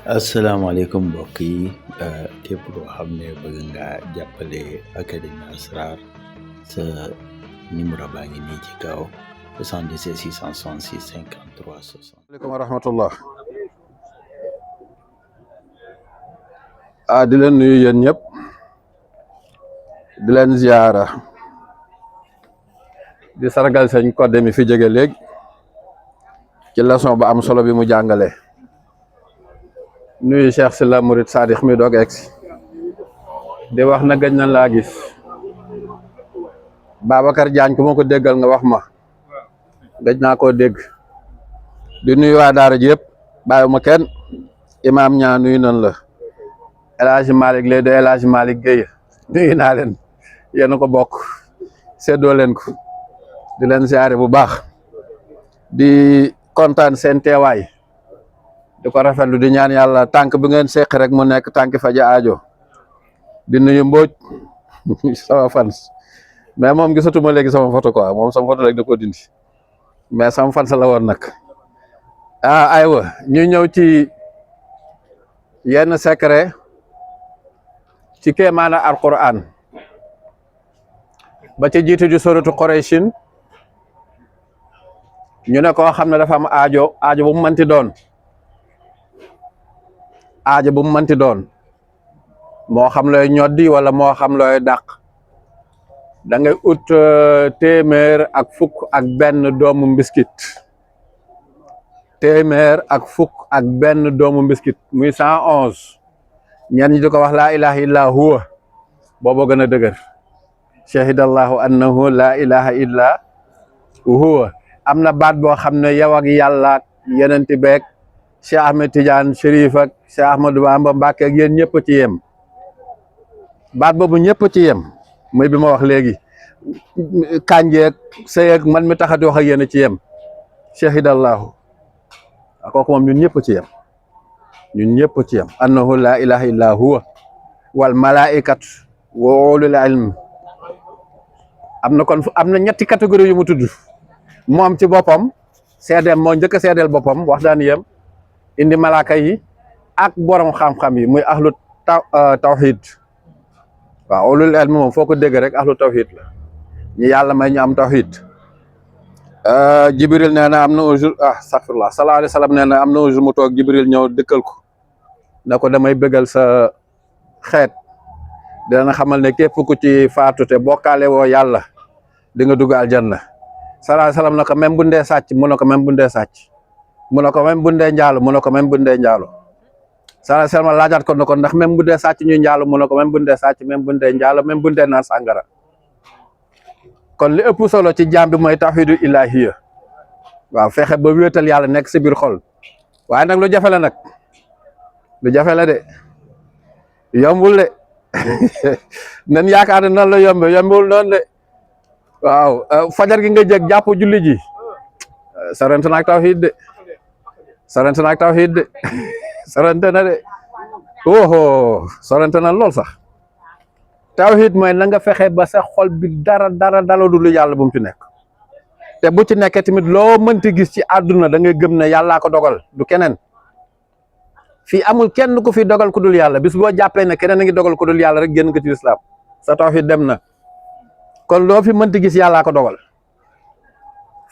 asalaamaaleykum mbokk yi képp koo xam ne bëgg nga jàppale Académie Asrar sa numéro baa ngi nii ci kaw 77 666 53 60. Asalaamaaleykum wa rahmatullah. di leen nuyu yéen ñëpp di leen ziara di sargal sëñ Codé mi fi jóge léegi ci leçon ba am solo bi mu jàngale. nuyu Cheikh Sylla Murid Sadikh mi doog egsi di wax na gëj na laa gis Babacar Diagne ku ma ko déggal nga wax ma gëj naa koo dégg. di nuyu waa daara ji yëpp bàyyiwuma kenn imaam ñaa nuyu nan la El Hadj Malick lay do El Hadj Malick Guèye nuyu naa leen yéen a ko bokk séddoo leen ko di leen siyaare bu baax di kontaan seen teewaay di ko rafetlu di ñaan yàlla tànk bi ngeen seq rek mu nekk tànk faja aajo di nuyu Mbodj sama fans mais moom gisatuma léegi sama photo quoi moom sama photo rek da ko dindi mais sama fans la woon nag. aywa ñu ñëw ci yenn secret ci kéemaana alquran ba ci jiitu di suratu Qurayshin ñu ne koo xam ne dafa am aajo bu mu mënti doon aajo bu mu mënti doon moo xam looy ñoddi wala moo xam looy dàq da ngay ut téeméer ak fukk ak benn doomu mbiskit téeméer ak fukk ak benn doomu mbiskit muy 111 ñenn ñi di ko wax laa ilaha illa huwa boobu gën a dëgër shahidallahu annahu laa ilaha illa huwa am na baat boo xam ne yow ak yàlla ak yenenti beeg Cheikh Ahmed Tidiane Chérif ak Cheikh Ahmadou Bamba Mbacke ak yéen ñëpp ci yem baat boobu ñëpp ci yem muy bi ma wax léegi kànjeeg sëyeeg man mi taxati wax ak yéen ci yem shahidallahu kooku moom ñun ñëpp ci yem ñun ñëpp ci yem annahu laa ilaha illa huwa wal malaikat wa ulul ilm am na kon am na ñetti catégorie yu mu tudd moom ci boppam seedeem moo njëkk a seedeel boppam wax daan yem indi malaaka yi ak borom xam-xam yi muy ahlu tawhid waaw ulul ilm moom foo ko dégg rek ahlu tawhid la ñu yàlla may ñu am tawhid. Jibril nee na am na un jour astaghfirullah sallallahu alayhi wa sallam nee na am na un jour mu toog Jibril ñëw dëkkal ko ne ko damay bëggal sa xeet dina xamal ne képp ku ci faatu te bokkaale woo yàlla di nga dugg aljanna sallallahu alayhi wa sallam ne ko même bu ndee sàcc mu ne ko même bu ndee sàcc mu ne ko même bu ndee njaalo mu ne ko même bu ndee njaalo sallallahu alayhi wa sallam laajaat ko ne ko ndax même bu ndee sàcc ñuy njaalo mu ne ko même bu ndee sàcc même bu ndee njaalo même bu ndee naan sàngara kon li ëpp solo ci jaam bi mooy tawhidu ilahiya waaw fexe ba wéetal yàlla nekk si biir xol waaye nag lu jafe la nag lu jafe la de yombul de nan yaakaar ne noonu la yombul noonu de waaw fajar gi nga jëg jàpp julli ji sarante naag tawhid de sarante naag tawhid de sarante na de sarante na lool sax tawhid mooy na nga fexe ba sa xol bi dara du lu yàlla bu mu ci nekk te bu ci nekkee tamit loo mënti gis ci àdduna da ngay gëm ne yàllaa ko dogal du keneen fii amul kenn ku fi dogal ku dul yàlla bis boo jàppee ne keneen a ngi dogal ku dul yàlla rek génn ko ci lislaam sa tawhid dem na kon loo fi mënti gis yàllaa ko dogal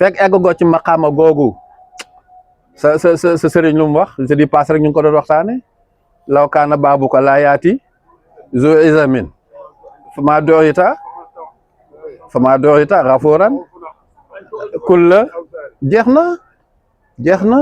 fekk egg goo ci maqaama googu sa sëriñ lu mu wax je dis passe rek ñu ngi ko doon waxtaane law kaana baabu ko laa yaati zo isamin fama doxita xafuran kulla jeex na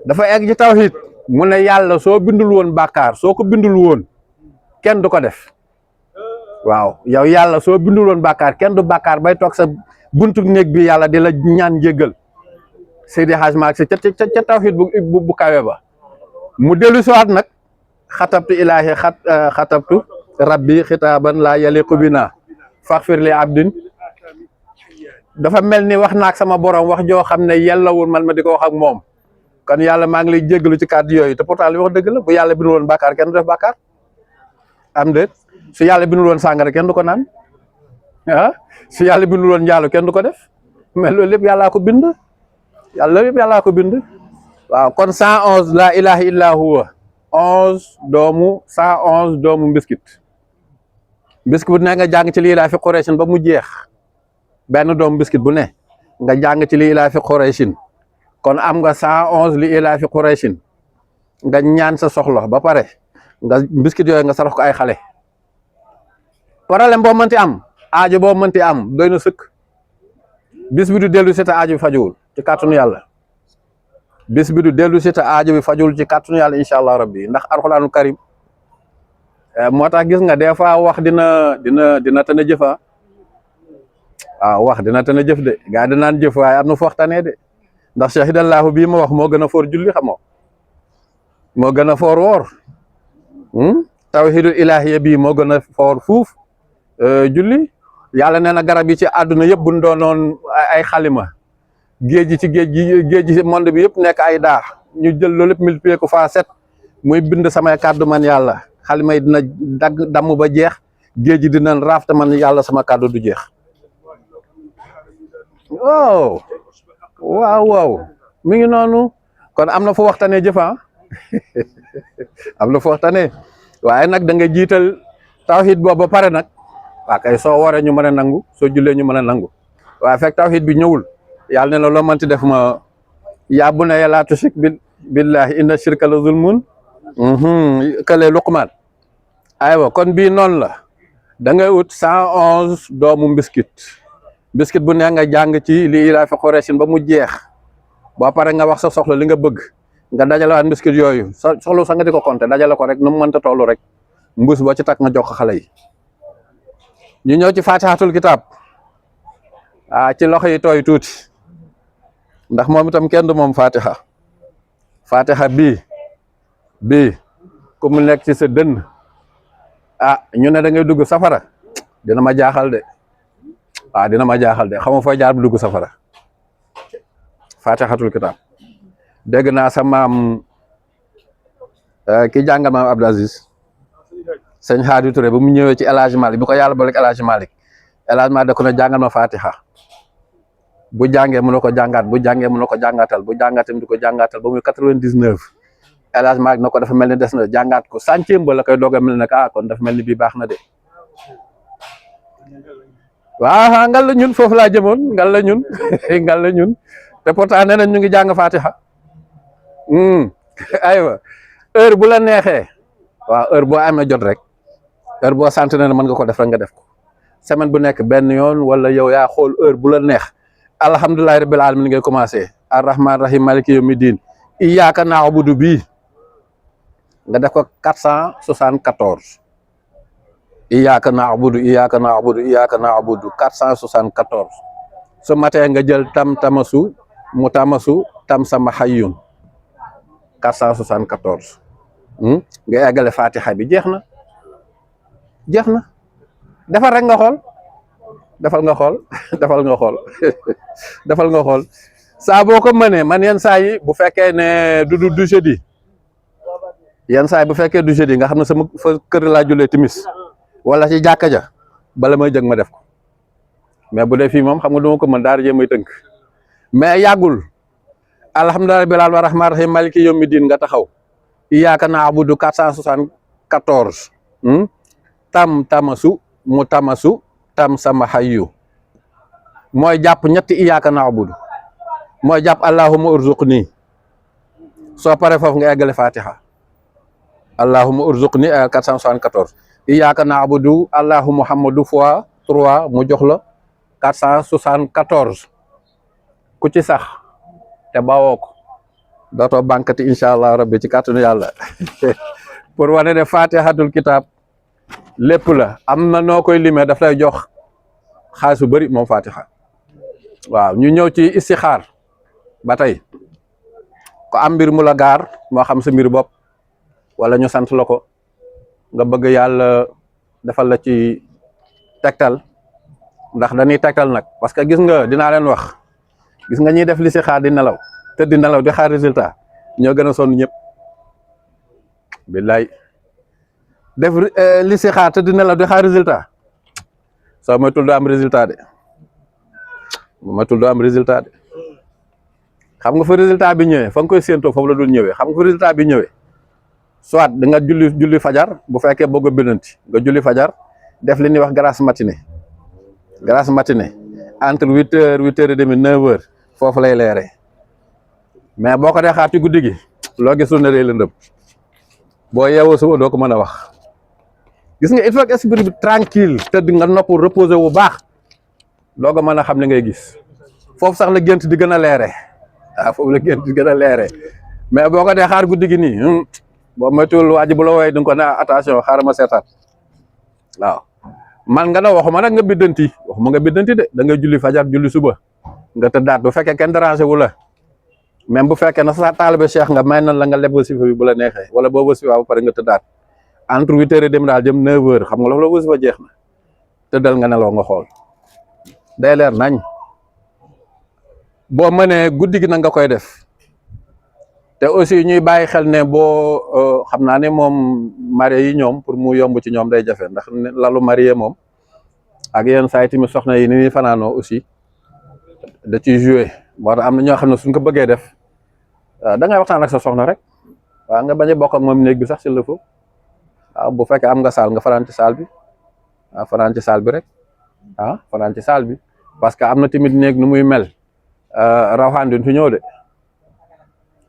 dafa egg ci tawhid mu ne yàlla soo bindul woon bàkkaar soo ko bindul woon kenn du ko def waaw yow yàlla soo bindul woon bàkkaar kenn du bàkkaar bay toog sa buntu néeg bi yàlla di la ñaan jéggal Seydi Hadj Malick si ca tawhid bu kawe ba mu dellu siwaat nag xatabtu ilaahi xatabtu rabbi xitaaban laa yaliqu bina faghfir li abdin dafa mel ni wax naak sama borom wax joo xam ne yellawul man ma di ko wax ak moom kon yàlla maa ngi lay jéggalu ci kàddu yooyu te pourtant li wax dëgg la bu yàlla bindul woon bàkkaar kenn du def bàkkaar am déet su yàlla bindul woon sàngara kenn du ko naan ah su yàlla bindul woon njaalu kenn du ko def mais loolu lépp yàllaa ko bind yàllaa ko bind waaw kon 111 la ilaha illa huwa 11 doomu 111 doomu mbiskit bu ne nga jàng ci lii laa fi Qurayshin ba mu jeex benn doomu mbiskit bu ne nga jàng ci lii laa fi Qurayshin kon am nga 111 li laa fi Qurayshin nga ñaan sa soxla ba pare nga mbiskit yooyu nga sarax ko ay xale problème boo mënti am aajo boo mënti am doy na sëkk bis bi du dellu si te aajo bi fajuwul ci kàttanu yàlla bis bi du dellu si te aajo bi fajul ci kàttanu yàlla incha allah rabbi ndax alxuraanul karim moo tax gis nga des fois wax dina tën a jëfa waaw wax dina tën a jëf de gaa yi dinaan jëf waaye am na fu waxtaanee de ndax shahidallahu bii ma wax moo gën a foor julli xamoo moo gën a foor woor tawhidul ilahiya bii moo gën a foor fuuf julli yàlla nee na garab yi ci àdduna yëpp buñ doonoon ay xalima géej gi ci géej gi monde bi yëpp nekk ay daax ñu jël loolu lépp multiplier ko fois 7 muy bind samay kàddu man yàlla xalima yi dina dagg damm ba jeex géej gi dina raaf te man yàlla sama kàddu du jeex waaw mi ngi noonu kon am na fu waxtaanee jëfa am na fu waxtaanee waaye nag da nga jiital tawhid boobu ba pare nag waa kay soo waree ñu mën a nangu soo jullee ñu mën a nangu waaye fekk tawhid bi ñëwul yàlla ne la loo mënti def ma yaa bunayya laa tushrik billahi inna shirka la zulmun kële Luqmaan aywa kon bii noonu la da ngay ut 111 doomu mbiskit bu ne nga jàng ci li ilaa fi Qurayshin ba mu jeex boo pare nga wax sa soxla li nga bëgg nga dajale waat mbiskit yooyu soxla sa nga di ko compter dajale ko rek nu mu mënta toll rek mbuus boo ci takk nga jox ko xale yi ñu ñëw ci fatihatul kitab ci loxo yi tooy tuuti ndax moom itam kenn du moom fatiha bii ku mu nekk ci sa dënn ñu ne da ngay dugg safara dina ma jaaxal de dina ma jaaxal de xamoo fooy jaar bu dugg safara fatihatul kitab dégg naa sa maam ki jàngal maam Abdou Aziz sëñ Xaadi Touré ba mu ñëwee ci El Hadj Malick bi ko yàlla boole ak El Hadj Malick da ko ne jàngal ma fatiha bu jàngee mu ne ko jàngaat bu jàngee mu ne ko jàngaatal bu jàngaatee mu di ko jàngaatal ba muy 99 El Hadj Malick na ko dafa mel ni des na jàngaat ko centième ba la koy doog a mel ne kon dafa mel ni bii baax na de waaw ngal la ñun foofu laa jëmoon ngal la ñun te pourtant nee nañ ñu ngi jàng fatiha aywa heure bu la neexee waaw heure boo amee jot rek heure boo sant ne mën nga ko def rek nga def ko semaine bu nekk benn yoon wala yow yaa xool heure bu la neex alhamdulillahi rabbil alamin ngay commencé arrahman rahim maliki yawmi din iyyaka na'budu bii nga def ko 474 iyyaka na'budu 474 su matee nga jël tamasu mu tamasu tam sama hayyun 474 nga eggale fatiha bi jeex na defal rek nga xool defal nga xool saa boo ko mënee man yenn saa yi bu fekkee ne du jeudi yenn saa yi bu fekkee du jeudi nga xam ne sama fa kër laa jullee timis wala ci jàkka ja bala may jëg ma def ko mais bu dee fii moom xam nga duma ko mën daara jee may tënk mais yàggul alhamdulillahi rabbil alamin rahman rahim maliki yawmi din nga taxaw iyyaka na'budu 474 tamasu mu tamasu tam sama hayyu mooy jàpp ñetti iyyaka na'budu mooy jàpp allahumma urzuqni soo pare foofu nga eggale fatiha allahumma urzuqni 474 iyyaka na'budu allahu muhammadu fois 3 mu jox la 474 ku ci sax te bawoo ko dootoo bankati incha allah rabbi ci kàttanu yàlla pour wane ne fatihatul kitab lépp la am na noo koy limee daf lay jox xaalis bu bëri moom fatiha waaw ñu ñëw ci istixaar ba tey ko am mbir mu la gaar moo xam sa mbir bopp wala ñu sant la ko nga bëgg yàlla defal la ci tegtal ndax dañuy tegtal nag parce que gis nga dinaa leen wax gis nga ñiy def listixaar di nelaw tëdd di nelaw di xaar résultat ñoo gën a sonn ñëpp billaay def listixaar tëdd di nelaw di xaar résultat soo moytul doo am résultat de moytul doo am résultat de xam nga fa résultat bi ñëwee fa nga koy séentoo foofu la dul ñëwee xam nga fa résultat bi ñëwee soit da nga julli fajar bu fekkee bëgg a bindanti nga julli fajar def li ñuy wax grasse matinée entre 8h 8h30 9h foofu lay leeree mais boo ko dee xaar ci guddi gi loo gis lu ne day lëndëm boo yeewoo suba doo ko mën a wax gis nga il faut que esprit bi tranquille tëdd nga nopp reposé wu baax doo ko mën a xam li ngay gis foofu sax la gént di gën a leeree waaw foofu la gént di gën a leeree mais boo ko dee xaar guddi gi nii boo moytuwul waa ji bu la wooyee di nga ko ne attention xaaral ma seetaan waaw man nga ne waxuma nag nga biddanti de da ngay julli fajar julli suba nga tëddaat bu fekkee kenn dérangé wu la même bu fekkee na sa taalibe cheikh nga may nan la nga leb wasifa bi bu la neexee wala boo wasifa ba pare nga tëddaat entre 8h30 daal jëm 9h xam nga loolu la wasifa jeex na tëddal nga neloo nga xool day leer nañ boo mënee guddi gi nag nga koy def te aussi ñuy bàyyi xel ne boo xam naa ne moom marié yi ñoom pour mu yomb ci ñoom day jafe ndax lalu marié moom ak yenn saa yi tamit soxna yi ni ñuy fanaanoo aussi da ciy joué moo tax am na ñoo xam ne suñ ko bëggee def da ngay waxtaan ak sa soxna rek waaw nga bañ a bokk ak moom néeg bi sax s'il le faut waaw bu fekkee am nga saal nga fanaan ci saal bi waaw fanaan ci saal bi rek fanaan ci saal bi parce que am na tamit néeg nu muy mel rawxaan duñ fi ñëw de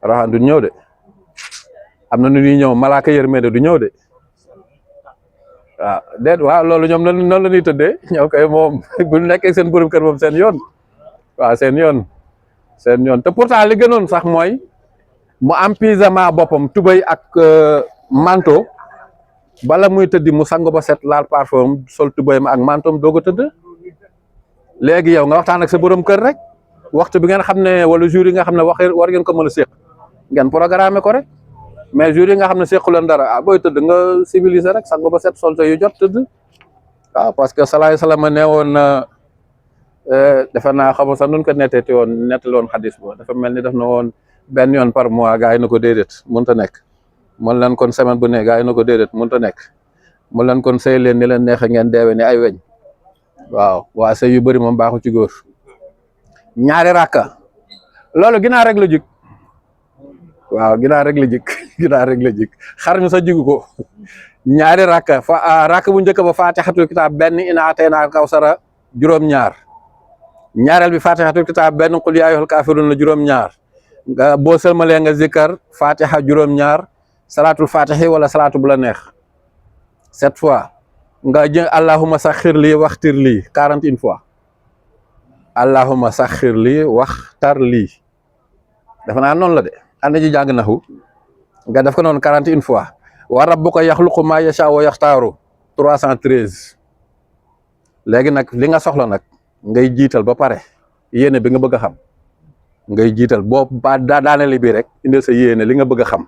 rawxaan duñ ñëw de am na nu ñuy ñëw malaaka yërmande du ñëw de waaw déet waaw loolu ñoom noonu la ñuy tëddee ñëw koy moom bu nekkee seen borom kër moom seen yoon waaw seen yoon te pourtant li gënoon sax mooy mu am pyjama boppam tubay ak manteau bala muy tëddi mu sangu ba set laal parfum sol tubay ma ak manteau doog a tëdd léegi yow nga waxtaan ak sa borom kër rek waxtu bi ngeen xam ne wala jour yi nga xam ne war ngeen ko mën a séq ngeen programme ko rek mais jour yi nga xam ne séqu leen dara booy tëdd nga civilisé rek sangu ba set sol te yu jot tëdd waaw parce que salaay salaam ne woon defe naa xam sax nun ko nettati woon xadis bo dafa mel ni def na woon benn yoon par mois gaa yi na ko déedéet mënut a nekk mën leen kon semaine bu ne gaa yi na ko déedéet mënut a nekk mën leen kon sëy leen ni leen neexe ngeen deewe ni ay weñ waaw waa sëy yu bëri moom baaxu ci góor ñaari rakka loolu ginaar rek la jik waaw ginaar rek la jik xar mi sax jigu ko ñaari rakka rakka bu njëkk ba faatixatul kitaab benn ina atayna kawsara juróom-ñaar ñaareel bi faatixatul kitaab benn qul yaa ayyuhal kaafiruun la juróom-ñaar nga boo sëlmalee nga zikkar fatiha juróom-ñaar salaatul fatihi wala salaatu bu la neex 7 fois nga jël allahumma saxir lii waxtir lii 41 fois allahumma saxir lii waxtar lii dafa naa noonu la de ànd ji jàng naxu nga def ko noonu 41 fois wa rabbuka yaxluqu maa yashaa wa yaxtaaru 313 léegi nag li nga soxla nag ngay jiital ba pare yéene bi nga bëgg a xam ngay jiital boo ba daaneli bi rek indil sa yéene li nga bëgg a xam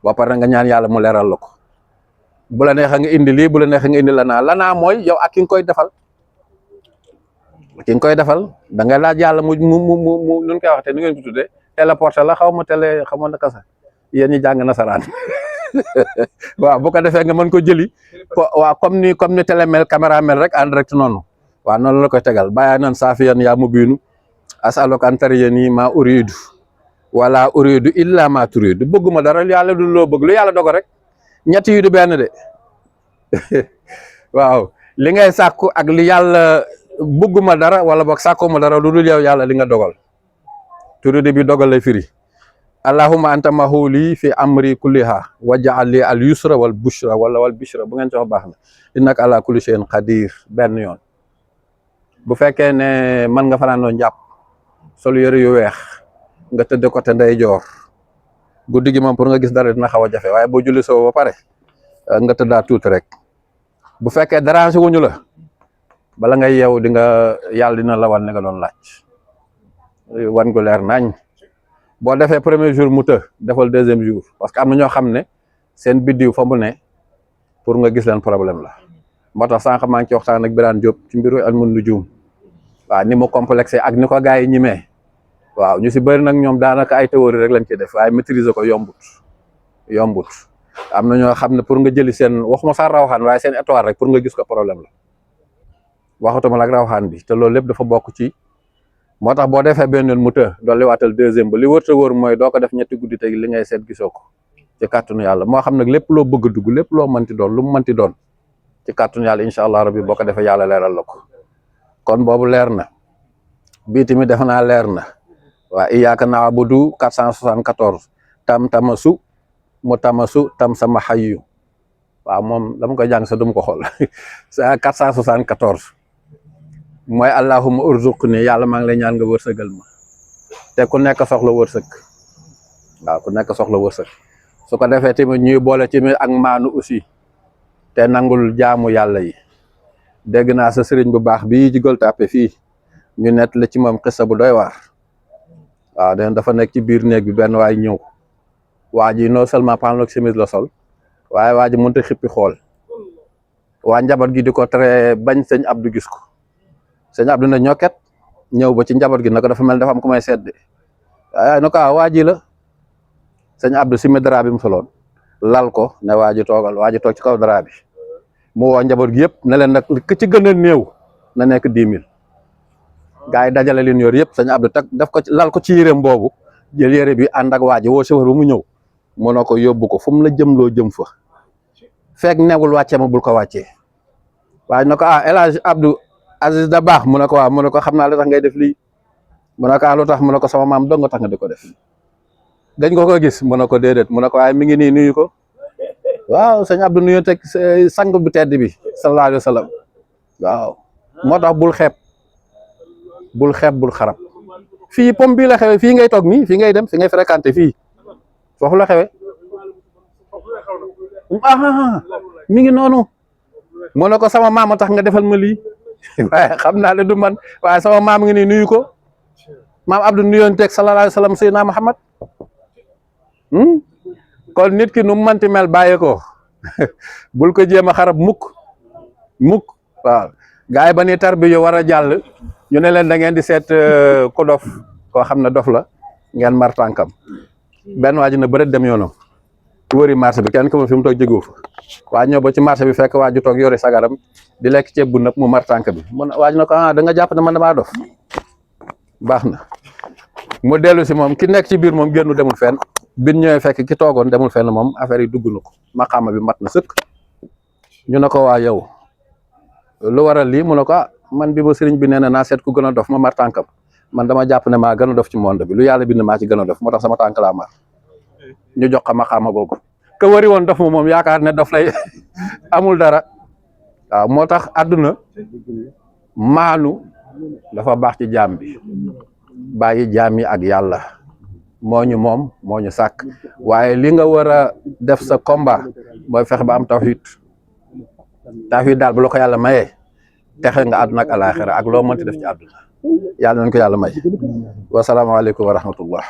ba pare nga ñaan yàlla mu leeral la ko bu la neexee nga indi lii bu la neexee nga indi lanaa mooy yow ak ki nga koy defal da ngay laaj yàlla mu nun koy waxte nu ngeen ko tuddee téléporté la xaw ma télé xaw ma naka sax yéen ñi jàng nasaraan waaw bu ko defee nga mën ko jëli waaw comme ni télé mel caméra mel rek en direct noonu waaw noonu la koy tegal bàyyi nan saafiyan yaa mubiinu asaluka an tariyani ma uridu wala uridu illa ma turidu bëgguma dara yàlla du loo bëgg lu yàlla dogo rek ñett yi du benn de waaw li ngay sàkku ak li yàlla bëgguma dara wala boog sàkkuma dara lu dul yow yàlla li nga dogal turidu bi dogal lay firi allahumma anta mahuli fi amri kulliha waj'al li al yusra wal bushra wala wal bishra bu ngeen ci wax baax na innaka ala kulli shay'in qadir benn yoon bu fekkee ne mën nga fanaan doon jàpp sol yëre yu weex nga tëdd côté ndeyjoor guddi gi moom pour nga gis dara dina xaw a jafe waaye boo julli soo ba pare nga tëddaat tuuti rek bu fekkee déranger wuñu la bala ngay yeewu di nga yàlla dina la wan li nga doon laaj wan gu leer nañ boo defee premier jour mu defal deuxième jour parce que am na ñoo xam ne seen biddiw fa mu ne pour nga gis leen problème la moo tax sànq maa ngi ci waxtaan ak Birane Diop ci mbiru ilmu nujum waaw ni mu complexé ak ni ko gars yi ñimee waaw ñu si bëri nag ñoom daanaka ay théorie rek lañ ci def waaye maîtriser ko yombut am na ñoo xam ne pour nga jëli seen waxuma sax rawxaan waaye seen étoile rek pour nga gis ko problème la waxatuma la ak rawxaan bi te loolu lépp dafa bokk ci moo tax boo defee benn yoon mu të dolli waatal deuxième ba li wër te wër mooy doo ko def ñetti guddi te li ngay seet gisoo ko ci kàttanu yàlla moo xam nag lépp loo bëgg a dugg lépp loo mënti doon lu mu mënti doon ci kàttanu yàlla incha allah rabbi boo ko defee yàlla leeral la ko kon boobu leer na bii tamit defe naa leer na waa iyyaka na'budu 474 tam tamasu mu tamasu tam sama xayyu waaw moom dama koy jàng sa duma ko xool sa 474 mooy allahumma urzuqni yàlla maa ngi lay ñaan nga wërsëgal ma te ku nekk soxla wërsëg waaw ku nekk soxla wërsëg su ko defee tamit ñuy boole tamit ak maanu aussi te nangul jaamu yàlla yi dégg naa sa sëriñ bu baax bii ci Gueule Tapée fii ñu nett la ci moom xissa bu doy waar waaw dafa nekk ci biir néeg bi benn waay ñëw waa ji non seulement pantalon ak chemise la sol waaye waa ji mënut a xippi xool waa njaboot gi di ko tere bañ sëñ Abdou gis ko sëñ Abdou na ñokket ñëw ba ci njaboot gi naka dafa mel dafa am ku may sedd waaye na ko waa ji la sëñ Abdou si dara bi mu soloon lal ko ne waa ji toogal waa ji toog ci kaw dara bi mu woo njaboot gi yëpp ne leen nag ki ci gën a néew na nekk 10 000 gars yi dajale leen yor yëpp sëñ Abdou teg def ko lal ko ci yéreem boobu jël yére bi ànd ak waa ji woo chauffeur ba mu ñëw mu ne ko yóbbu ko fu mu la jëm loo jëm fa fekk newul wàccee ma bul ko wàccee waaye na ko El Hadj Abdou Aziz da baax mu ne ko waaw mu ne ko xam naa lu tax ngay def lii mu ne ko lu tax mu ne ko sama maam dong nga tax nga di ko def gañ ko gis mu ne ko déedéet mu ne ko waaye mi ngi nii nuyu ko waaw sëñ Abdou nuyu teg sang bu tedd bi sallallahu alayhi wa sallam waaw moo tax bul xeeb bul xarab fii pom bii la xewe fii ngay toog nii fii ngay dem fi ngay fréquenté fii foofu la xewe mi ngi noonu mu ne ko sama maam tax nga defal ma lii waaye xam naa ne du man waaye sama maam ngi nii nuyu ko maam Abdou nuyoon teg sallallahu alayhi wa sallam Seydina Muhammad kon nit ki nu mu manti mel bàyyi ko bul ko jéem a xarab mukk waaw gars yi ba ni tar bi yo war a jàll ñu ne leen da ngeen di seet ko dof koo xam ne dof la ngeen mar tànkam benn waa ji na bëreet dem yoonam wëri marché bi kenn ko ma fi mu toog jógoo fa waa ñëw ba ci marché bi fekk waa ju toog yori sagaram di lekk ceeb bu nëpp mu mar tànk bi mun waa ji na ko da nga jàpp ne man damaa dof baax na mu dellu si moom ki nekk ci biir moom génnu demul fenn bin ñëwee fekk ki toogoon demul fenn moom affaire yi dugg na ko maqaama bi mat na sëkk ñu ne ko waa yow lu waral lii mu ne ko man bi ma sëriñ bi nee na naa seet ku gën a dof ma mar tànkam man dama jàpp ne maa gën a dof ci monde bi lu yàlla bind maa ci gën a dof moo tax sama tànk laa mar ñu jox ko maqaama googu ka wari woon dof moom yaakaar ne dof lay amul dara waaw moo tax àdduna maanu dafa baax ci jaam bi bàyyi jaam yi ak yàlla moo ñu moom moo ñu sàkk waaye li nga war a def sa combat mooy fexe ba am tawhid daal bu la ko yàlla mayee texe nga àdduna ak alaaxira ak loo mënti def ci àdduna yàlla nañ ko yàlla may wasalaamaaleykum wa rahmatullah